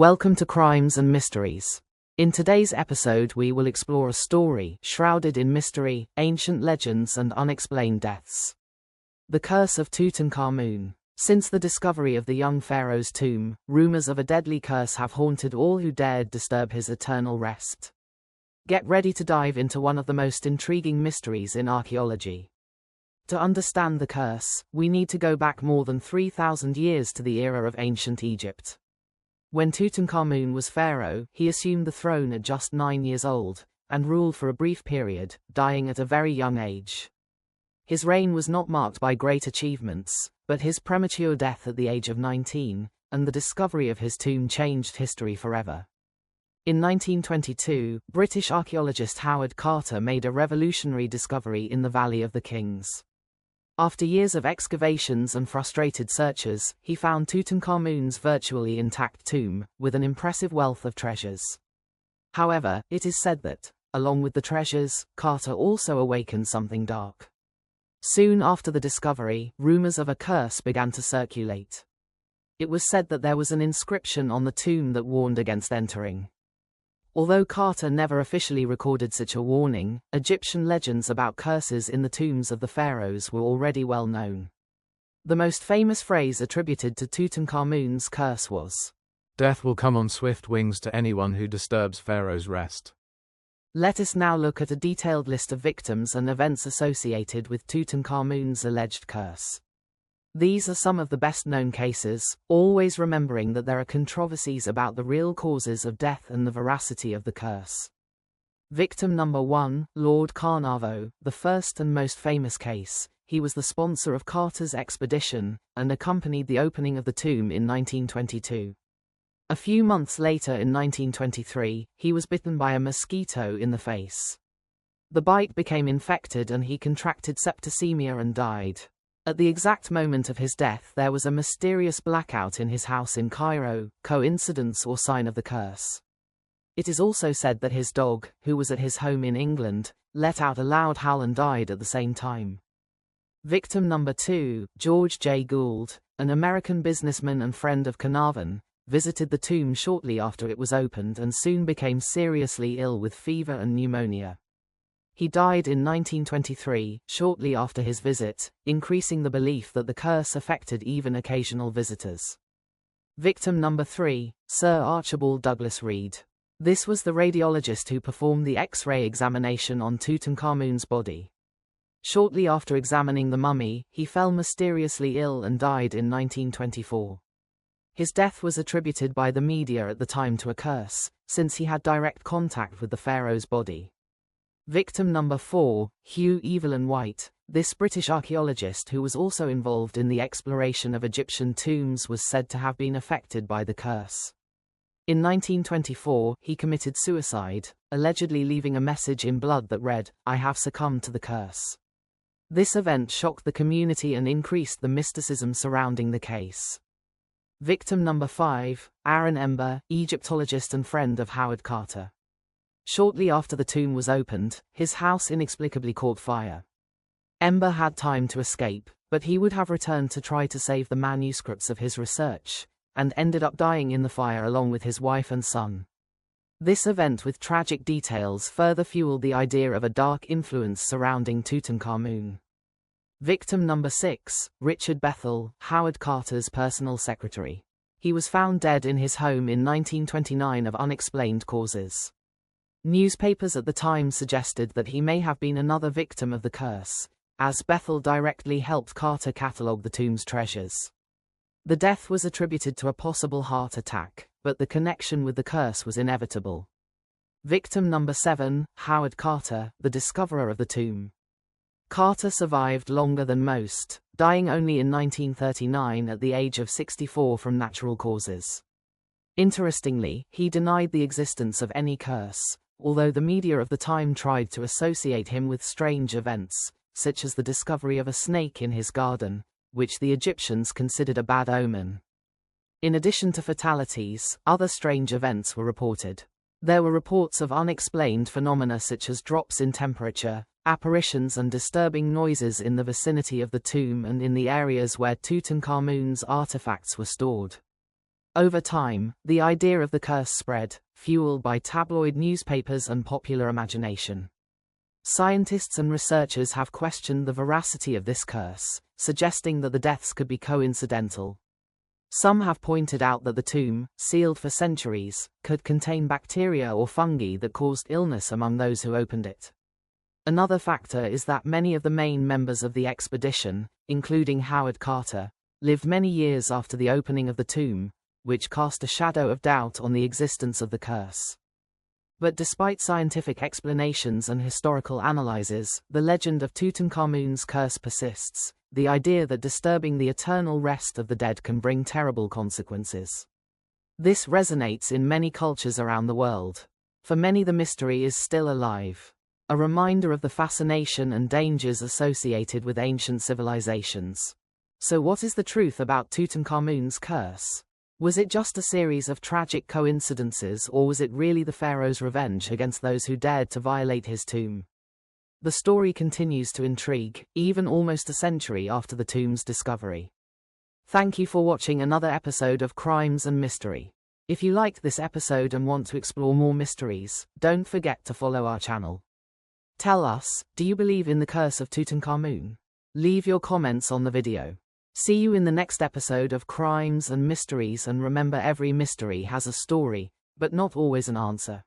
Welcome to Crimes and Mysteries. In today's episode, we will explore a story shrouded in mystery, ancient legends, and unexplained deaths. The Curse of Tutankhamun. Since the discovery of the young pharaoh's tomb, rumors of a deadly curse have haunted all who dared disturb his eternal rest. Get ready to dive into one of the most intriguing mysteries in archaeology. To understand the curse, we need to go back more than 3,000 years to the era of ancient Egypt. When Tutankhamun was pharaoh, he assumed the throne at just 9 years old, and ruled for a brief period, dying at a very young age. His reign was not marked by great achievements, but his premature death at the age of 19, and the discovery of his tomb changed history forever. In 1922, British archaeologist Howard Carter made a revolutionary discovery in the Valley of the Kings. After years of excavations and frustrated searches, he found Tutankhamun's virtually intact tomb, with an impressive wealth of treasures. However, it is said that, along with the treasures, Carter also awakened something dark. Soon after the discovery, rumors of a curse began to circulate. It was said that there was an inscription on the tomb that warned against entering. Although Carter never officially recorded such a warning, Egyptian legends about curses in the tombs of the pharaohs were already well known. The most famous phrase attributed to Tutankhamun's curse was, "Death will come on swift wings to anyone who disturbs Pharaoh's rest." Let us now look at a detailed list of victims and events associated with Tutankhamun's alleged curse. These are some of the best-known cases, always remembering that there are controversies about the real causes of death and the veracity of the curse. Victim number 1, Lord Carnarvon, the first and most famous case. He was the sponsor of Carter's expedition, and accompanied the opening of the tomb in 1922. A few months later in 1923, he was bitten by a mosquito in the face. The bite became infected and he contracted septicemia and died. At the exact moment of his death, there was a mysterious blackout in his house in Cairo, coincidence or sign of the curse. It is also said that his dog, who was at his home in England, let out a loud howl and died at the same time. Victim number 2, George J. Gould, an American businessman and friend of Carnarvon, visited the tomb shortly after it was opened and soon became seriously ill with fever and pneumonia. He died in 1923, shortly after his visit, increasing the belief that the curse affected even occasional visitors. Victim number 3, Sir Archibald Douglas Reed. This was the radiologist who performed the X-ray examination on Tutankhamun's body. Shortly after examining the mummy, he fell mysteriously ill and died in 1924. His death was attributed by the media at the time to a curse, since he had direct contact with the pharaoh's body. Victim number 4, Hugh Evelyn White. This British archaeologist who was also involved in the exploration of Egyptian tombs was said to have been affected by the curse. In 1924, he committed suicide, allegedly leaving a message in blood that read, "I have succumbed to the curse." This event shocked the community and increased the mysticism surrounding the case. Victim number 5, Aaron Ember, Egyptologist and friend of Howard Carter. Shortly after the tomb was opened, his house inexplicably caught fire. Ember had time to escape, but he would have returned to try to save the manuscripts of his research, and ended up dying in the fire along with his wife and son. This event with tragic details further fueled the idea of a dark influence surrounding Tutankhamun. Victim number 6, Richard Bethel, Howard Carter's personal secretary. He was found dead in his home in 1929 of unexplained causes. Newspapers at the time suggested that he may have been another victim of the curse, as Bethel directly helped Carter catalogue the tomb's treasures. The death was attributed to a possible heart attack, but the connection with the curse was inevitable. Victim number 7, Howard Carter, the discoverer of the tomb. Carter survived longer than most, dying only in 1939 at the age of 64 from natural causes. Interestingly, he denied the existence of any curse, although the media of the time tried to associate him with strange events, such as the discovery of a snake in his garden, which the Egyptians considered a bad omen. In addition to fatalities, other strange events were reported. There were reports of unexplained phenomena such as drops in temperature, apparitions and disturbing noises in the vicinity of the tomb and in the areas where Tutankhamun's artifacts were stored. Over time, the idea of the curse spread, fueled by tabloid newspapers and popular imagination. Scientists and researchers have questioned the veracity of this curse, suggesting that the deaths could be coincidental. Some have pointed out that the tomb, sealed for centuries, could contain bacteria or fungi that caused illness among those who opened it. Another factor is that many of the main members of the expedition, including Howard Carter, lived many years after the opening of the tomb, which cast a shadow of doubt on the existence of the curse. But despite scientific explanations and historical analyses, the legend of Tutankhamun's curse persists, the idea that disturbing the eternal rest of the dead can bring terrible consequences. This resonates in many cultures around the world. For many, the mystery is still alive, a reminder of the fascination and dangers associated with ancient civilizations. So what is the truth about Tutankhamun's curse? Was it just a series of tragic coincidences, or was it really the pharaoh's revenge against those who dared to violate his tomb? The story continues to intrigue, even almost a century after the tomb's discovery. Thank you for watching another episode of Crimes and Mystery. If you liked this episode and want to explore more mysteries, don't forget to follow our channel. Tell us, do you believe in the curse of Tutankhamun? Leave your comments on the video. See you in the next episode of Crimes and Mysteries, and remember, every mystery has a story, but not always an answer.